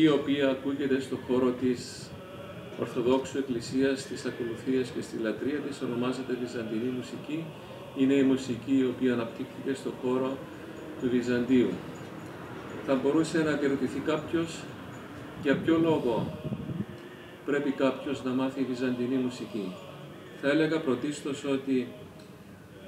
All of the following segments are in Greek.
η οποία ακούγεται στον χώρο της Ορθοδόξου Εκκλησίας, της ακολουθίας και στη λατρεία της, ονομάζεται Βυζαντινή μουσική. Είναι η μουσική η οποία αναπτύχθηκε στον χώρο του Βυζαντίου. Θα μπορούσε να διερωτηθεί κάποιος για ποιο λόγο πρέπει κάποιος να μάθει Βυζαντινή μουσική. Θα έλεγα πρωτίστως ότι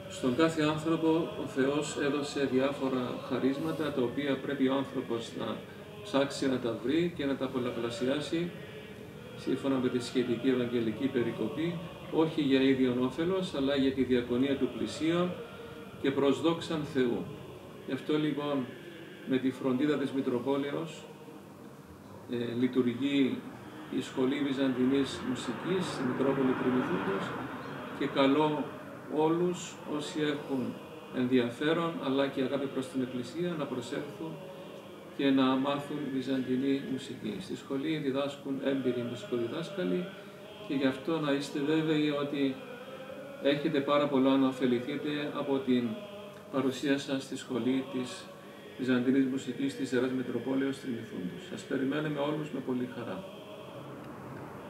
στον κάθε άνθρωπο ο Θεός έδωσε διάφορα χαρίσματα τα οποία πρέπει ο άνθρωπος να ψάξει να τα βρει και να τα πολλαπλασιάσει σύμφωνα με τη σχετική Ευαγγελική περικοπή, όχι για ίδιον όφελος, αλλά για τη διακονία του πλησίον και προς δόξαν Θεού. Γι' αυτό λοιπόν με τη φροντίδα της Μητροπόλεως λειτουργεί η Σχολή Βυζαντινής Μουσικής στη Μητρόπολη Τριμηθούντος και καλώ όλους όσοι έχουν ενδιαφέρον αλλά και αγάπη προς την Εκκλησία να προσέλθουν και να μάθουν Βυζαντινή μουσική. Στη σχολή διδάσκουν έμπειροι μουσικοδιδάσκαλοι και γι' αυτό να είστε βέβαιοι ότι έχετε πάρα πολλά να ωφεληθείτε από την παρουσία σας στη σχολή της Βυζαντινής μουσικής της Ιεράς Μητροπόλεως Τριμηθούντος. Σας περιμένουμε όλους με πολύ χαρά.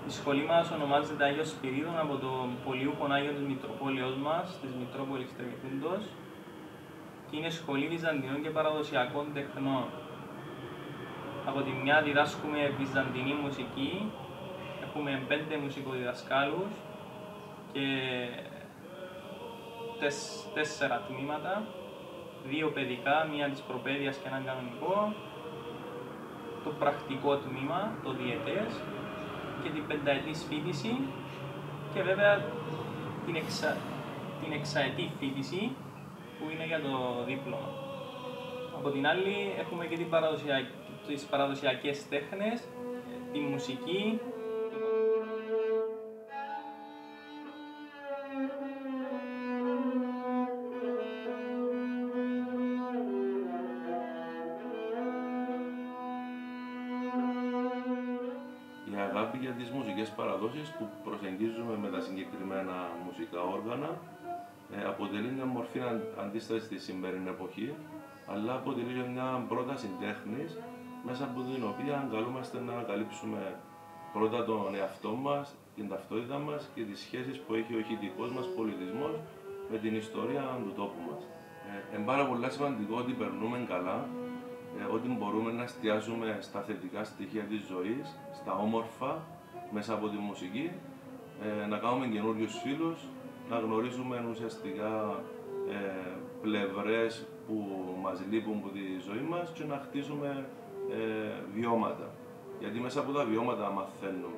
Η σχολή μας ονομάζεται Άγιος Σπυρίδων από τον Πολιούχον Άγιο της Μητροπόλεως μας, της Μητρόπολης Τριμηθούντος, και είναι σχολή Βυζαντινών και παραδοσιακών τεχνών. Από τη μια διδάσκουμε Βυζαντινή μουσική, έχουμε 5 μουσικοδιδασκάλους και 4 τμήματα, 2 παιδικά, μία της προπαίδειας και έναν κανονικό, το πρακτικό τμήμα, το διετές, και την πενταετή φοιτηση και βέβαια την εξαετή φοιτηση που είναι για το δίπλωμα. Από την άλλη έχουμε και τις παραδοσιακές τέχνες, τη μουσική. Η αγάπη για τις μουσικές παραδόσεις που προσεγγίζουμε με τα συγκεκριμένα μουσικά όργανα αποτελεί μια μορφή αντίσταση στη σημερινή εποχή, αλλά αποτελεί μια πρόταση τέχνης μέσα από την οποία καλούμαστε να ανακαλύψουμε πρώτα τον εαυτό μας, την ταυτότητα μας και τις σχέσεις που έχει ο ηχητικός μας πολιτισμός με την ιστορία του τόπου μας. Είναι πάρα πολύ σημαντικό ότι περνούμε καλά, ότι μπορούμε να εστιάζουμε στα θετικά στοιχεία της ζωής, στα όμορφα μέσα από τη μουσική, να κάνουμε καινούριους φίλους, να γνωρίζουμε ουσιαστικά πλευρές που μας λείπουν από τη ζωή μας και να χτίσουμε βιώματα. Γιατί μέσα από τα βιώματα μαθαίνουμε.